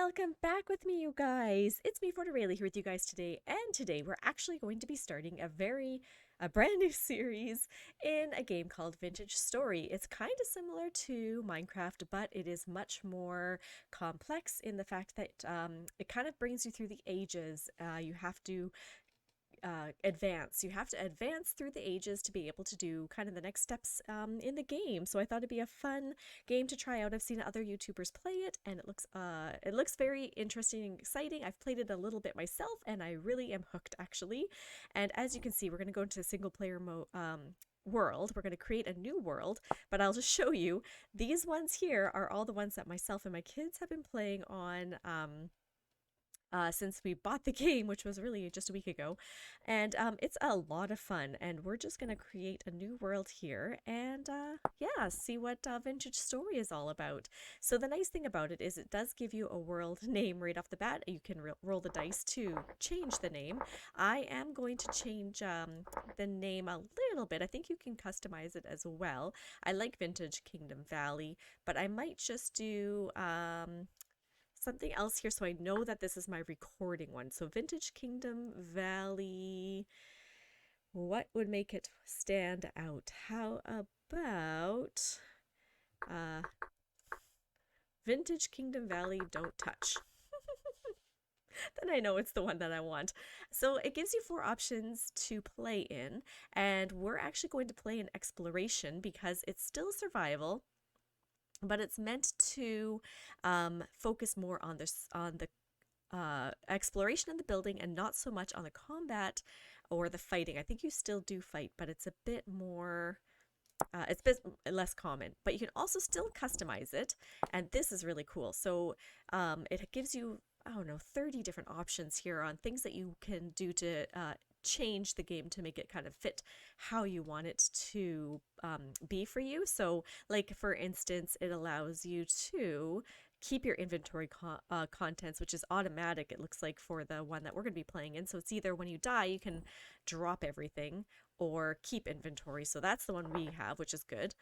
Welcome back with me, you guys. It's me, Forta Rayleigh, here with you guys today. And today we're actually going to be starting a brand new series in a game called Vintage Story. It's kind of similar to Minecraft, but it is much more complex in the fact that it kind of brings you through the ages. You have to advance. You have to advance through the ages to be able to do kind of the next steps in the game. So I thought it'd be a fun game to try out. I've seen other YouTubers play it, and it looks very interesting and exciting. I've played it a little bit myself, and I really am hooked actually. And as you can see, we're going to go into single player mode. World. We're going to create a new world, but I'll just show you. These ones here are all the ones that myself and my kids have been playing on since we bought the game, which was really just a week ago. And it's a lot of fun. And we're just going to create a new world here and yeah, see what Vintage Story is all about. So the nice thing about it is it does give you a world name right off the bat. You can roll the dice to change the name. I am going to change the name a little bit. I think you can customize it as well. I like Vintage Kingdom Valley, but I might just do something else here so I know that this is my recording one. So Vintage Kingdom Valley, what would make it stand out? How about uh, Vintage Kingdom Valley Don't Touch? Then I know it's the one that I want. So it gives you four options to play in, and we're actually going to play in exploration because it's still survival, but it's meant to focus more on the exploration of the building and not so much on the combat or the fighting. I think you still do fight, but it's a bit more. It's a bit less common, but you can also still customize it, and this is really cool. So it gives you, I don't know, 30 different options here on things that you can do to change the game to make it kind of fit how you want it to be for you. So, like for instance, it allows you to keep your inventory contents, which is automatic, it looks like, for the one that we're going to be playing in. So it's either when you die, you can drop everything or keep inventory. So that's the one we have, which is good.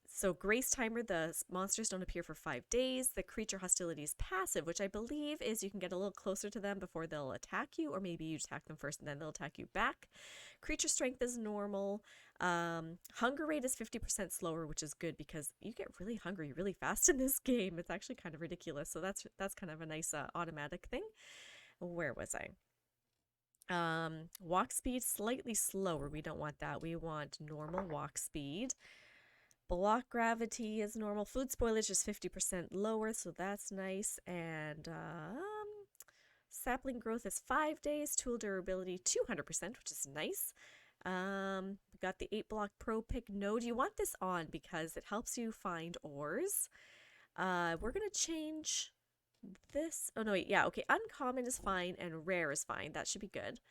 So Grace Timer, the monsters don't appear for 5 days. The creature hostility is passive, which I believe is you can get a little closer to them before they'll attack you, or maybe you attack them first and then they'll attack you back. Creature strength is normal. Hunger rate is 50% slower, which is good because you get really hungry really fast in this game. It's actually kind of ridiculous. So that's kind of a nice automatic thing. Where was I? Walk speed slightly slower. We don't want that. We want normal walk speed. Block gravity is normal. Food spoilage is 50% lower, so that's nice. And sapling growth is 5 days. Tool durability 200%, which is nice. We got the 8 block pro pick node. You want this on because it helps you find ores. We're gonna change this. Oh no, wait, yeah, okay. Uncommon is fine and rare is fine. That should be good.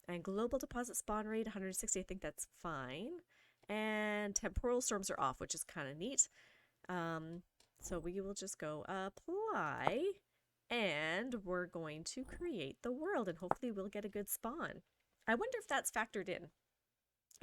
And global deposit spawn rate 160. I think that's fine. And temporal storms are off, which is kind of neat. So we will just go apply, and we're going to create the world, and hopefully we'll get a good spawn. I wonder if that's factored in,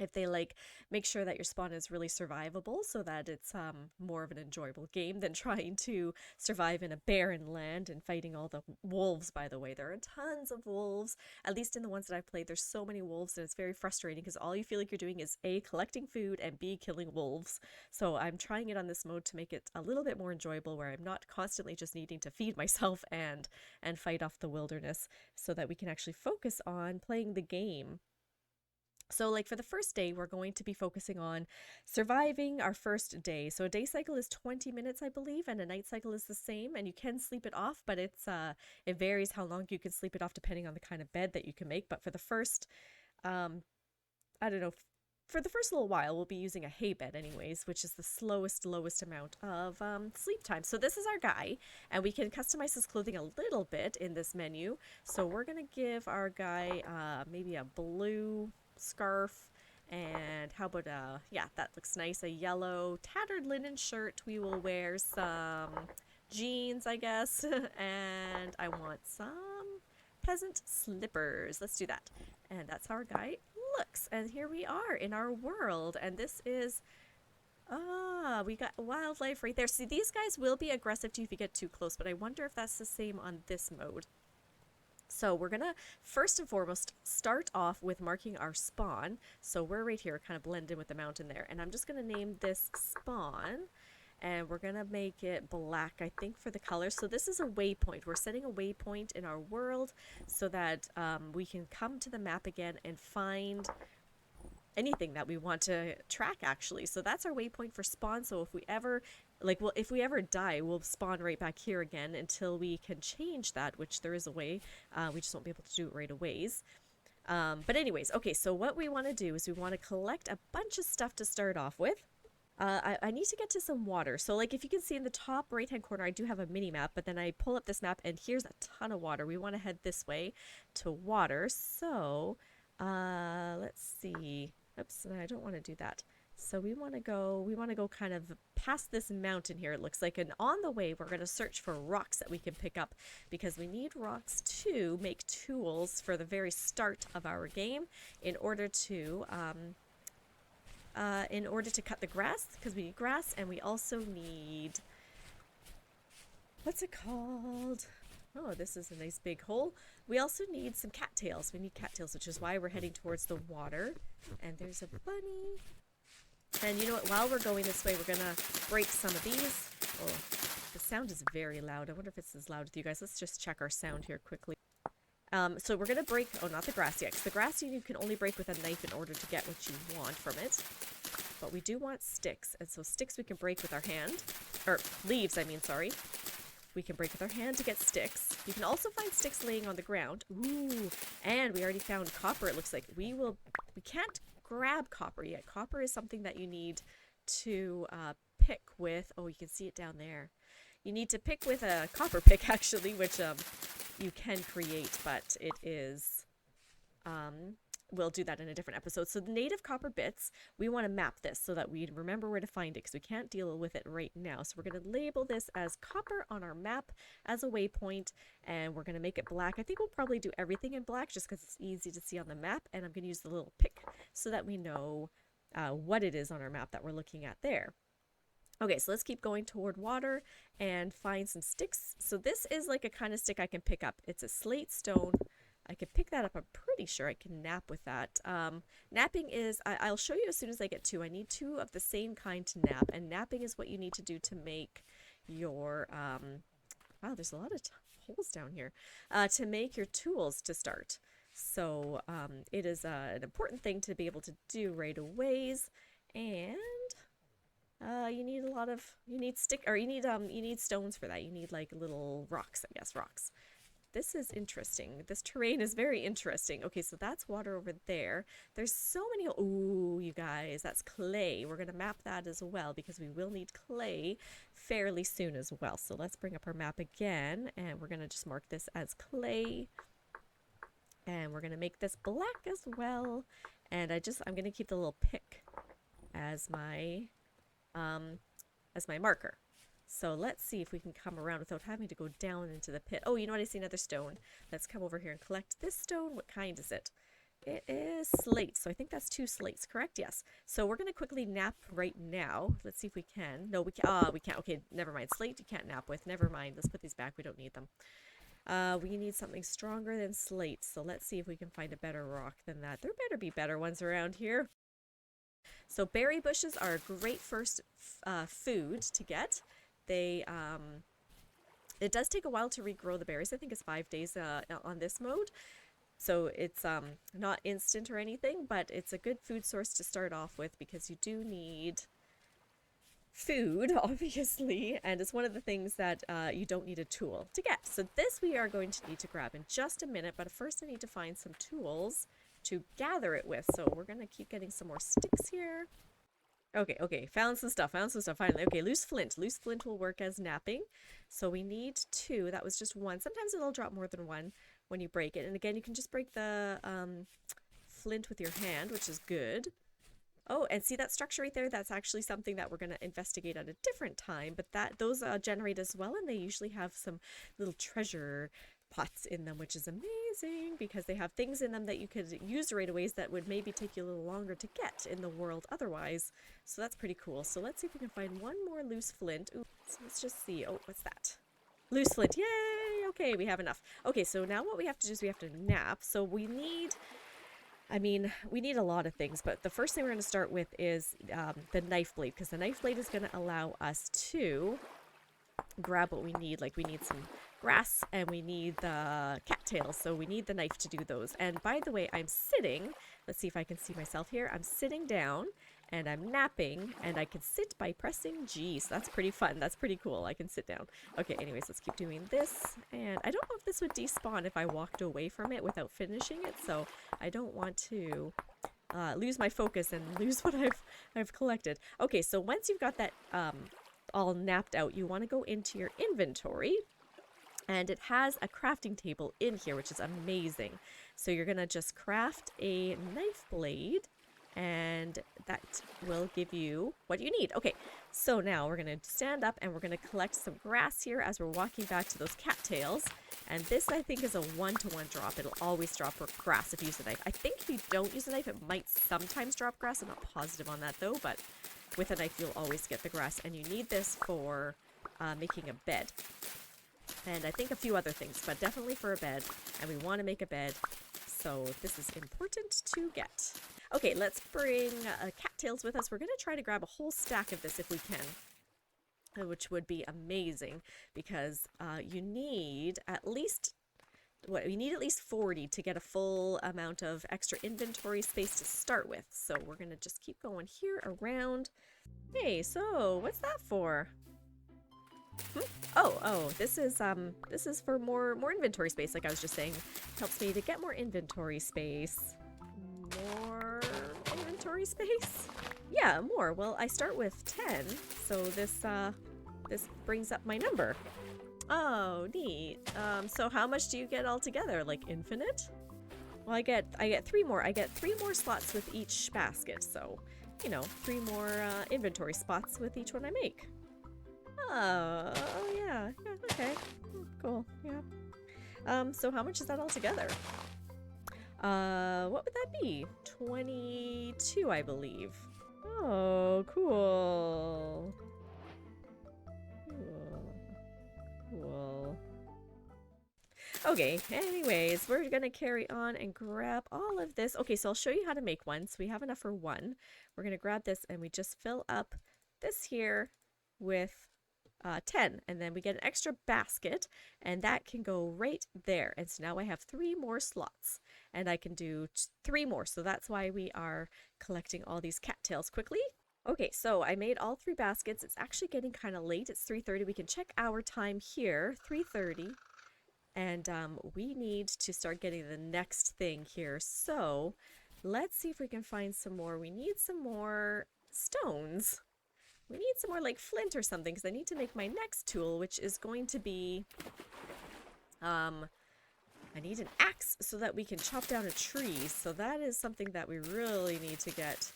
if they like make sure that your spawn is really survivable so that it's more of an enjoyable game than trying to survive in a barren land and fighting all the wolves. By the way, there are tons of wolves, at least in the ones that I've played. There's so many wolves, and it's very frustrating because all you feel like you're doing is A, collecting food, and B, killing wolves. So I'm trying it on this mode to make it a little bit more enjoyable, where I'm not constantly just needing to feed myself and fight off the wilderness, so that we can actually focus on playing the game. So, like for the first day, we're going to be focusing on surviving our first day. So, a day cycle is 20 minutes, I believe, and a night cycle is the same. And you can sleep it off, but it varies how long you can sleep it off depending on the kind of bed that you can make. But for the first, I don't know, for the first little while, we'll be using a hay bed, anyways, which is the lowest amount of sleep time. So, this is our guy, and we can customize his clothing a little bit in this menu. So, we're gonna give our guy maybe a blue scarf, and how about yeah, that looks nice, a yellow tattered linen shirt. We will wear some jeans, I guess, and I want some peasant slippers. Let's do that. And that's how our guy looks. And here we are in our world, and this is Ah, we got wildlife right there. See, these guys will be aggressive to you if you get too close, but I wonder if that's the same on this mode. So we're gonna first and foremost start off with marking our spawn. So we're right here, kind of blend in with the mountain there. And I'm just gonna name this spawn. And we're gonna make it black, I think, for the color. So this is a waypoint. We're setting a waypoint in our world so that we can come to the map again and find anything that we want to track, actually. So that's our waypoint for spawn. So if we ever if we ever die, we'll spawn right back here again until we can change that, which there is a way. We just won't be able to do it right away. But anyways, okay, so what we want to do is we want to collect a bunch of stuff to start off with. I need to get to some water. So like if you can see in the top right hand corner, I do have a mini map, but then I pull up this map and here's a ton of water. We want to head this way to water. So let's see. Oops, I don't want to do that. So we want to go kind of past this mountain here, it looks like. And on the way, we're going to search for rocks that we can pick up because we need rocks to make tools for the very start of our game in order to cut the grass, because we need grass, and we also need, what's it called? Oh, this is a nice big hole. We also need some cattails. We need cattails, which is why we're heading towards the water. And there's a bunny. And you know what? While we're going this way, we're going to break some of these. Oh, the sound is very loud. I wonder if it's as loud with you guys. Let's just check our sound here quickly. So we're going to break, oh, not the grass yet, because the grass you can only break with a knife in order to get what you want from it. But we do want sticks, and so sticks we can break with our hand, or leaves, I mean, sorry. We can break with our hand to get sticks. You can also find sticks laying on the ground. Ooh, and we already found copper, it looks like. We can't grab copper yet. Copper is something that you need to pick with, oh, you can see it down there. You need to pick with a copper pick, actually, which you can create, but it is, we'll do that in a different episode. So the native copper bits, we want to map this so that we remember where to find it, because we can't deal with it right now. So we're going to label this as copper on our map as a waypoint, and we're going to make it black. I think we'll probably do everything in black just because it's easy to see on the map, and I'm going to use the little pick so that we know what it is on our map that we're looking at there. Okay, so let's keep going toward water and find some sticks. So this is like a kind of stick I can pick up. It's a slate stone. I can pick that up. I'm pretty sure I can nap with that. Napping is, I'll show you as soon as I get two. I need two of the same kind to nap. And napping is what you need to do to make your, wow, there's a lot of holes down here, to make your tools to start. So it is an important thing to be able to do right away. And you need you need stones for that. You need like little rocks, I guess, rocks. This is interesting. This terrain is very interesting. Okay, so that's water over there. There's so many, ooh, you guys, that's clay. We're gonna map that as well because we will need clay fairly soon as well. So let's bring up our map again and we're gonna just mark this as clay. And we're gonna make this black as well. And I'm gonna keep the little pick as my marker. So let's see if we can come around without having to go down into the pit. Oh, you know what? I see another stone. Let's come over here and collect this stone. What kind is it? It is slate. So I think that's 2 slates, correct? Yes. So we're going to quickly nap right now. Let's see if we can. No, we can't. We can't. Okay, never mind. Slate you can't nap with. Never mind. Let's put these back. We don't need them. We need something stronger than slate. So let's see if we can find a better rock than that. There better be better ones around here. So berry bushes are a great first food to get. They it does take a while to regrow the berries. I think it's 5 days on this mode. So it's not instant or anything, but it's a good food source to start off with because you do need food, obviously, and it's one of the things that you don't need a tool to get. So this we are going to need to grab in just a minute, but first I need to find some tools to gather it with. So we're gonna keep getting some more sticks here. Okay, found some stuff finally. Okay, loose flint will work as napping. So we need 2. That was just 1. Sometimes it'll drop more than 1 when you break it. And again, you can just break the flint with your hand, which is good. Oh, and see that structure right there? That's actually something that we're going to investigate at a different time, but those generate as well, and they usually have some little treasure pots in them, which is amazing. amazing because they have things in them that you could use right away that would maybe take you a little longer to get in the world otherwise. So that's pretty cool. So let's see if we can find one more loose flint. Ooh, so let's just see. Oh, what's that? Loose flint. Yay! Okay, we have enough. Okay, so now what we have to do is we have to nap. So we need... I mean, we need a lot of things, but the first thing we're going to start with is the knife blade, because the knife blade is going to allow us to grab what we need. Like, we need some grass and we need the cattails, so we need the knife to do those. And by the way, I'm sitting, let's see if I can see myself here. I'm sitting down and I'm napping, and I can sit by pressing G, so that's pretty fun. That's pretty cool. I can sit down. Okay, anyways, let's keep doing this. And I don't know if this would despawn if I walked away from it without finishing it, so I don't want to lose my focus and lose what I've collected. Okay, so once you've got that all napped out, you want to go into your inventory, and it has a crafting table in here, which is amazing. So you're gonna just craft a knife blade, and that will give you what you need. Okay, so now we're gonna stand up and we're gonna collect some grass here as we're walking back to those cattails. And this, I think, is a 1-to-1 drop. It'll always drop grass if you use a knife. I think if you don't use a knife, it might sometimes drop grass. I'm not positive on that though, but with a knife, you'll always get the grass. And you need this for making a bed. And I think a few other things, but definitely for a bed. And we want to make a bed, so this is important to get. Okay, let's bring cattails with us. We're going to try to grab a whole stack of this if we can, which would be amazing, because you need at least... you need at least 40 to get a full amount of extra inventory space to start with. So we're going to just keep going here around. Hey, so what's that for? Oh, this is for more inventory space, like I was just saying. It helps me to get more inventory space. More inventory space? Yeah, more. Well, I start with 10, so this brings up my number. Oh, neat. So how much do you get altogether? Like infinite? Well, I get 3 more. I get 3 more slots with each basket, so, you know, 3 more inventory spots with each one I make. Oh, yeah, okay. Cool, yeah. So how much is that altogether? What would that be? 22, I believe. Oh, cool. Cool. Okay, anyways, we're gonna carry on and grab all of this. Okay, so I'll show you how to make one. So we have enough for one. We're gonna grab this and we just fill up this here with 10, and then we get an extra basket, and that can go right there. And so now I have 3 more slots, and I can do 3 more. So that's why we are collecting all these cattails quickly. Okay, so I made all 3 baskets. It's actually getting kind of late. It's 3:30. We can check our time here, 3:30. And we need to start getting the next thing here. So let's see if we can find some more. We need some more stones. We need some more like flint or something, because I need to make my next tool, which is going to be, I need an axe so that we can chop down a tree. So that is something that we really need to get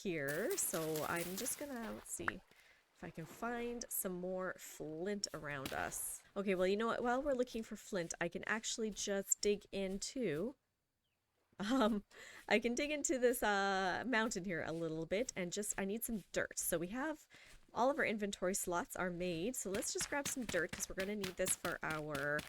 here. So I'm just gonna, let's see if I can find some more flint around us. Okay, well, you know what? While we're looking for flint, I can actually just dig into... I can dig into this mountain here a little bit, and just, I need some dirt. So we have, all of our inventory slots are made, so let's just grab some dirt, because we're going to need this for our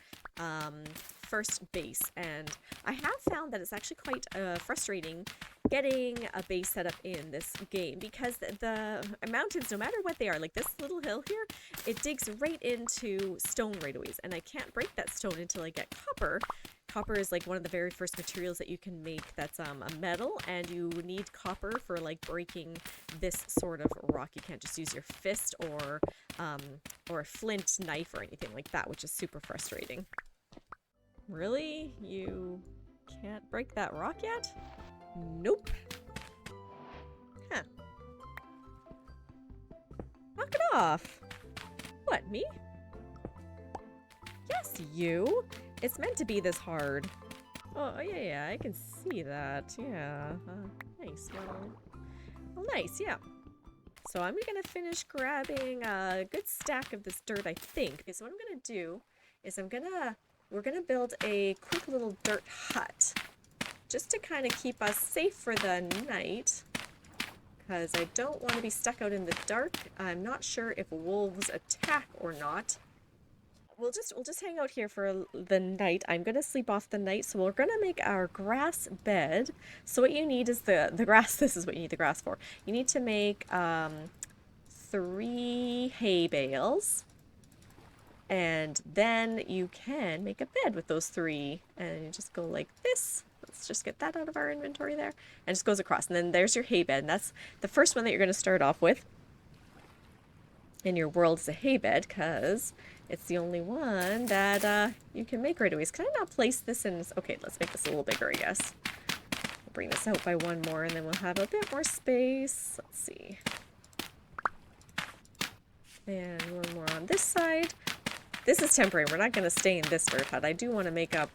first base. And I have found that it's actually quite frustrating getting a base set up in this game, because the mountains, no matter what they are, like this little hill here, it digs right into stone right away, and I can't break that stone until I get copper. Copper is like one of the very first materials that you can make that's a metal, and you need copper for like breaking this sort of rock. You can't just use your fist or a flint knife or anything like that, which is super frustrating. Really? You can't break that rock yet? Nope. Huh. Knock it off. What, me? Yes, you. It's meant to be this hard. Oh, yeah, I can see that. Yeah. Nice. Well, nice, yeah. So I'm gonna finish grabbing a good stack of this dirt, I think. Okay, so what I'm gonna do is I'm gonna we're going to build a quick little dirt hut just to kind of keep us safe for the night, because I don't want to be stuck out in the dark. I'm not sure if wolves attack or not. We'll just hang out here for the night. I'm gonna sleep off the night, so we're gonna make our grass bed. So what you need is the grass. This is what you need the grass for. You need to make 3 hay bales, and then you can make a bed with those 3, and you just go like this. Let's just get that out of our inventory there, and it just goes across. And then there's your hay bed, and that's the first one that you're gonna start off with in your world is a hay bed, because it's the only one that you can make right away. So can I not place this in? Okay, let's make this a little bigger, I guess. We'll bring this out by 1 more, and then we'll have a bit more space. Let's see. And 1 more on this side. This is temporary. We're not going to stay in this dirt hut. I do want to make a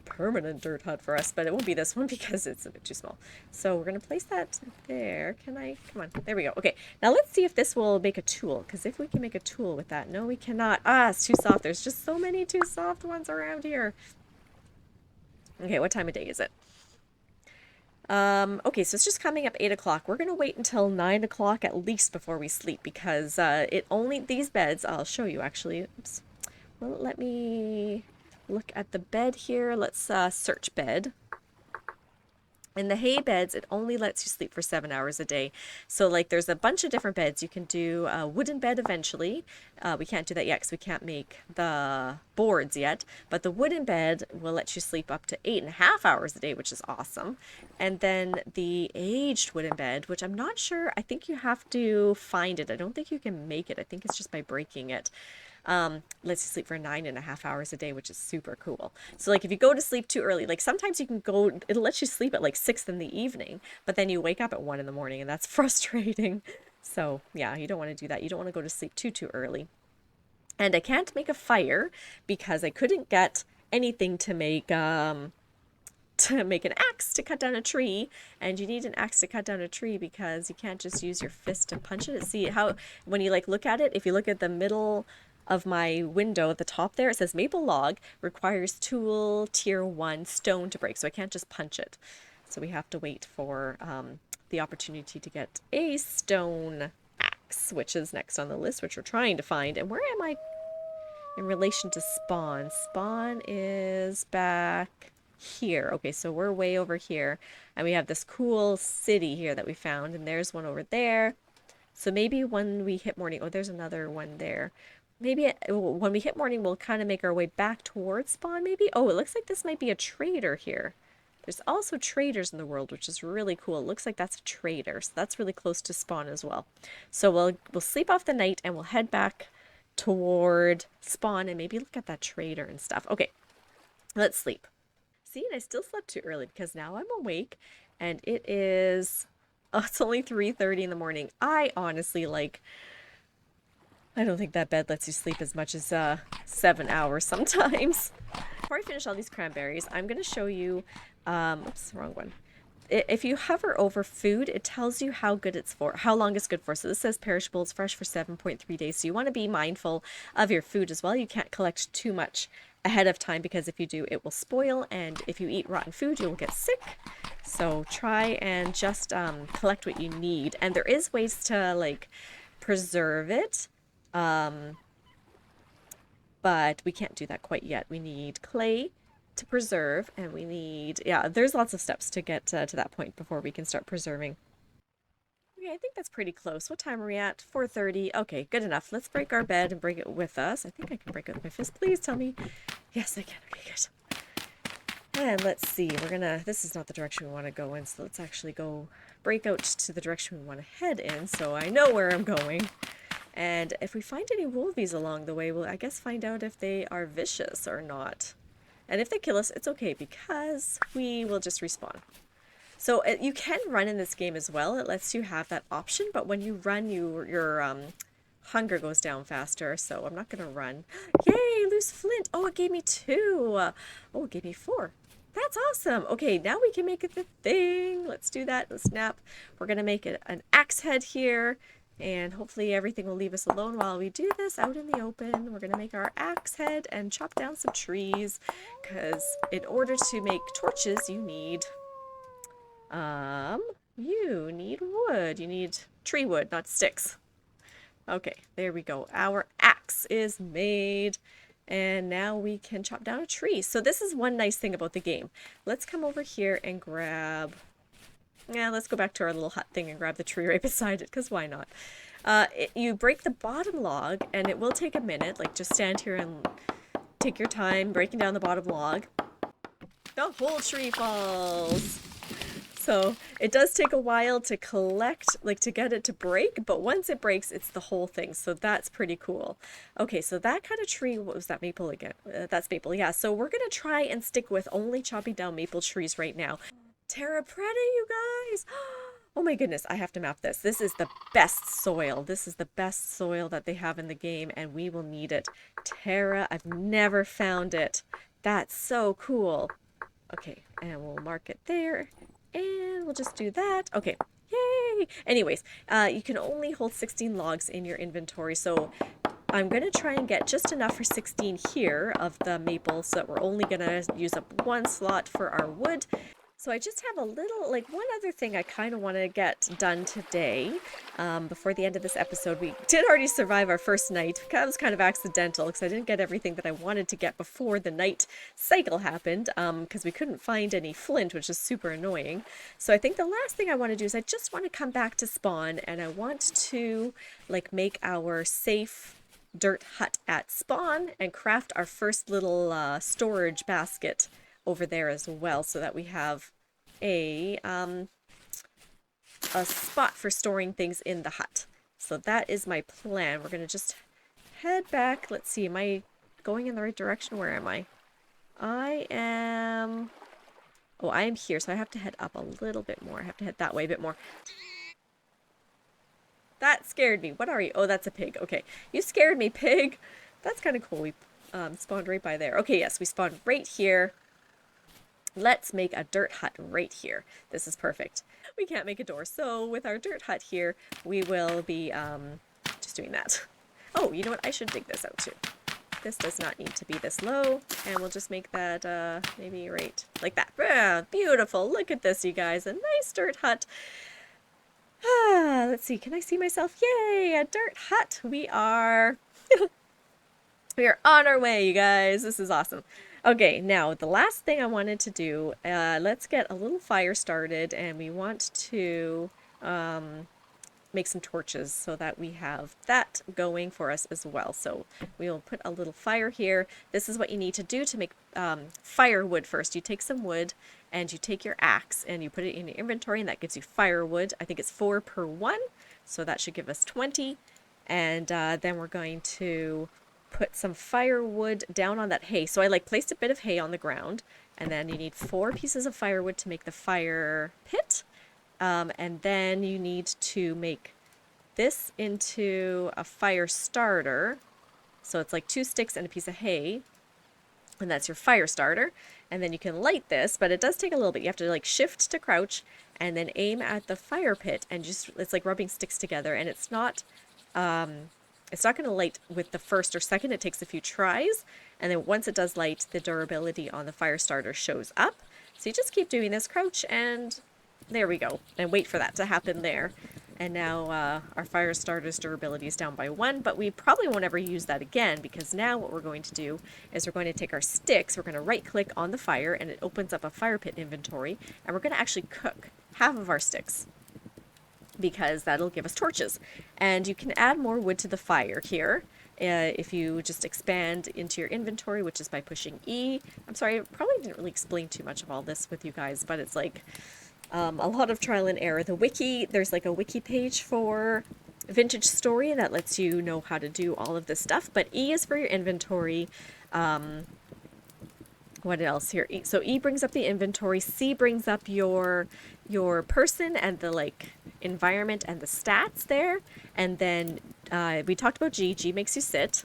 permanent dirt hut for us, but it won't be this one because it's a bit too small. So we're going to place that there. Can I? Come on. There we go. Okay. Now let's see if this will make a tool, because if we can make a tool with that. No, we cannot. Ah, it's too soft. There's just so many too soft ones around here. Okay, what time of day is it? Okay, so it's just coming up 8 o'clock. We're going to wait until 9 o'clock at least before we sleep, because these beds, I'll show you actually. Oops. Well, let me look at the bed here. Let's search bed. In the hay beds, it only lets you sleep for 7 hours a day. So like there's a bunch of different beds. You can do a wooden bed eventually. We can't do that yet because we can't make the boards yet. But the wooden bed will let you sleep up to 8.5 hours a day, which is awesome. And then the aged wooden bed, which I'm not sure, I think you have to find it. I don't think you can make it. I think it's just by breaking it. Lets you sleep for 9.5 hours a day, which is super cool. So like if you go to sleep too early, like sometimes you can go, it'll let you sleep at like 6 in the evening, but then you wake up at 1 in the morning, and that's frustrating. So yeah, you don't want to do that. You don't want to go to sleep too early. And I can't make a fire because I couldn't get anything to make an axe to cut down a tree, and you need an axe to cut down a tree because you can't just use your fist to punch it. See how when you like look at it, if you look at the middle of my window at the top there, it says maple log requires tool tier 1 stone to break, so I can't just punch it. So we have to wait for the opportunity to get a stone axe, which is next on the list, which we're trying to find. And where am I in relation to spawn? Spawn is back here. Okay, so we're way over here, and we have this cool city here that we found, and there's one over there. So maybe when we hit morning, oh, there's another one there. Maybe when we hit morning, we'll kind of make our way back towards spawn, maybe. Oh, it looks like this might be a trader here. There's also traders in the world, which is really cool. It looks like that's a trader, so that's really close to spawn as well. So we'll sleep off the night, and we'll head back toward spawn and maybe look at that trader and stuff. Okay, let's sleep. See, and I still slept too early because now I'm awake, and it is, oh, it's only 3:30 in the morning. I honestly I don't think that bed lets you sleep as much as 7 hours sometimes. Before I finish all these cranberries, I'm going to show you, oops, wrong one. If you hover over food, it tells you how good it's for, how long it's good for. So this says perishable, it's fresh for 7.3 days. So you want to be mindful of your food as well. You can't collect too much ahead of time, because if you do, it will spoil. And if you eat rotten food, you'll get sick. So try and just collect what you need. And there is ways to like preserve it. But we can't do that quite yet. We need clay to preserve, and we need, yeah, there's lots of steps to get to that point before we can start preserving. Okay, I think that's pretty close. What time are we at? 4:30. Okay, good enough. Let's break our bed and bring it with us. I think I can break it with my fist. Please tell me. Yes, I can. Okay, good. And let's see. This is not the direction we want to go in, so let's actually go break out to the direction we want to head in, so I know where I'm going. And if we find any wolvies along the way, we'll, I guess, find out if they are vicious or not. And if they kill us, it's okay, because we will just respawn. So you can run in this game as well. It lets you have that option, but when you run, your hunger goes down faster, so I'm not going to run. Yay, loose flint. Oh, it gave me 2. Oh, it gave me 4. That's awesome. Okay, now we can make it the thing. Let's do that. Let's snap. We're going to make it an axe head here. And hopefully everything will leave us alone while we do this out in the open. We're going to make our axe head and chop down some trees, because in order to make torches, you need wood. You need tree wood, not sticks. Okay, there we go. Our axe is made. And now we can chop down a tree. So this is one nice thing about the game. Let's come over here and grab... Yeah, let's go back to our little hut thing and grab the tree right beside it, because why not? You break the bottom log, and it will take a minute. Like, just stand here and take your time breaking down the bottom log. The whole tree falls! So it does take a while to collect, like to get it to break, but once it breaks, it's the whole thing. So that's pretty cool. Okay, so that kind of tree, what was that, maple again? That's maple, yeah. So we're gonna try and stick with only chopping down maple trees right now. Terra Preta, you guys! Oh my goodness, I have to map this. This is the best soil. This is the best soil that they have in the game, and we will need it. Terra, I've never found it. That's so cool. Okay, and we'll mark it there. And we'll just do that. Okay, yay! Anyways, you can only hold 16 logs in your inventory, so I'm going to try and get just enough for 16 here of the maple, so that we're only going to use up one slot for our wood. So I just have a little, like one other thing I kind of want to get done today before the end of this episode. We did already survive our first night. That was kind of accidental because I didn't get everything that I wanted to get before the night cycle happened, because we couldn't find any flint, which is super annoying. So I think the last thing I want to do is I just want to come back to spawn, and I want to like make our safe dirt hut at spawn and craft our first little storage basket over there as well, so that we have a spot for storing things in the hut. So that is my plan. We're gonna just head back. Let's see, am I going in the right direction? Where am I? I am here, so I have to head up a little bit more. I have to head that way a bit more. That scared me. What are you? Oh, that's a pig. Okay, you scared me, pig. That's kind of cool. We spawned right by there. Okay, yes, we spawned right here. Let's make a dirt hut right here. This is perfect. We can't make a door, so with our dirt hut here, we will be just doing that. Oh, you know what? I should dig this out too. This does not need to be this low, and we'll just make that maybe right like that. Ah, beautiful. Look at this, you guys. A nice dirt hut. Let's see. Can I see myself? Yay, a dirt hut. We are on our way, you guys. This is awesome. Okay, now the last thing I wanted to do, let's get a little fire started, and we want to make some torches so that we have that going for us as well. So we will put a little fire here. This is what you need to do to make firewood first. You take some wood and you take your axe and you put it in your inventory, and that gives you firewood. I think it's 4 per 1, so that should give us 20. And then we're going to put some firewood down on that hay. So I like placed a bit of hay on the ground, and then you need 4 pieces of firewood to make the fire pit. And then you need to make this into a fire starter. So it's like 2 sticks and a piece of hay, and that's your fire starter. And then you can light this, but it does take a little bit. You have to like shift to crouch and then aim at the fire pit, and just it's like rubbing sticks together, and it's not going to light with the first or second. It takes a few tries, and then once it does light, the durability on the fire starter shows up. So you just keep doing this, crouch, and there we go, and wait for that to happen there. And now our fire starter's durability is down by 1, but we probably won't ever use that again, because now what we're going to do is we're going to take our sticks, we're going to right click on the fire, and it opens up a fire pit inventory, and we're going to actually cook half of our sticks, because that'll give us torches. And you can add more wood to the fire here if you just expand into your inventory, which is by pushing E. I'm sorry, I probably didn't really explain too much of all this with you guys, but it's like a lot of trial and error. The wiki, there's like a wiki page for Vintage Story that lets you know how to do all of this stuff, but E is for your inventory. What else here? So E brings up the inventory, C brings up your person and the like environment and the stats there, and then we talked about G makes you sit,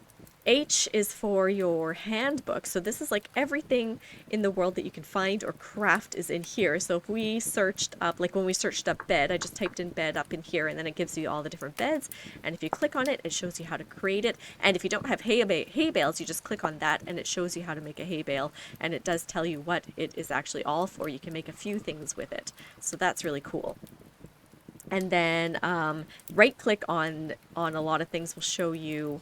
H is for your handbook. So this is like everything in the world that you can find or craft is in here. So if we searched up, like when we searched up bed, I just typed in bed up in here, and then it gives you all the different beds. And if you click on it, it shows you how to create it. And if you don't have hay bales, you just click on that and it shows you how to make a hay bale. And it does tell you what it is actually all for. You can make a few things with it. So that's really cool. And then right click on a lot of things will show you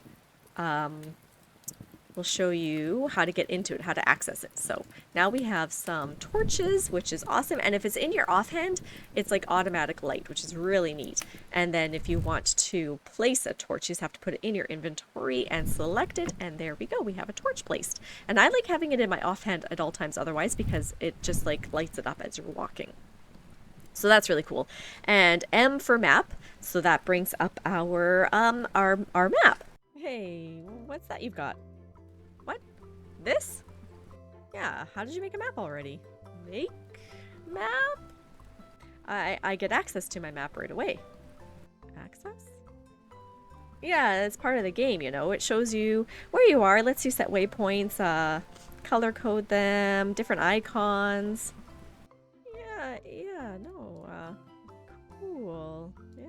how to get into it, how to access it. So now we have some torches, which is awesome. And if it's in your offhand, it's like automatic light, which is really neat. And then if you want to place a torch, you just have to put it in your inventory and select it. And there we go. We have a torch placed. And I like having it in my offhand at all times otherwise, because it just like lights it up as you're walking. So that's really cool. And M for map. So that brings up our map. Hey, what's that you've got? What? This? Yeah, how did you make a map already? Make map? I get access to my map right away. Access? Yeah, it's part of the game, you know. It shows you where you are, lets you set waypoints, color code them, different icons. Yeah, no, cool. Yeah,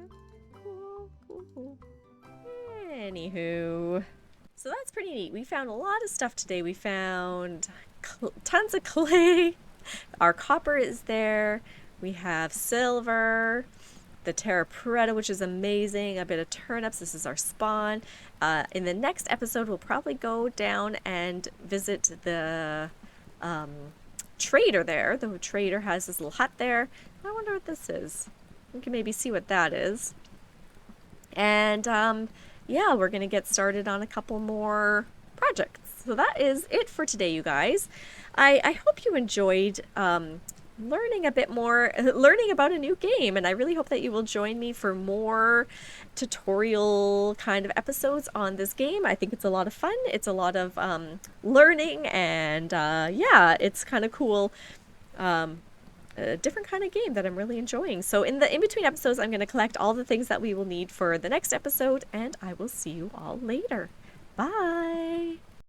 cool. Anywho, so that's pretty neat. We found a lot of stuff today. We found tons of clay. Our copper is there. We have silver, the terra preta, which is amazing, a bit of turnips. This is our spawn. In the next episode, we'll probably go down and visit the trader there. The trader has his little hut there. I wonder what this is. We can maybe see what that is. And yeah, we're going to get started on a couple more projects. So that is it for today, you guys. I hope you enjoyed learning a bit more, learning about a new game, and I really hope that you will join me for more tutorial kind of episodes on this game. I think it's a lot of fun. It's a lot of learning, and yeah, it's kind of cool. A different kind of game that I'm really enjoying. So in between episodes, I'm going to collect all the things that we will need for the next episode, and I will see you all later. Bye!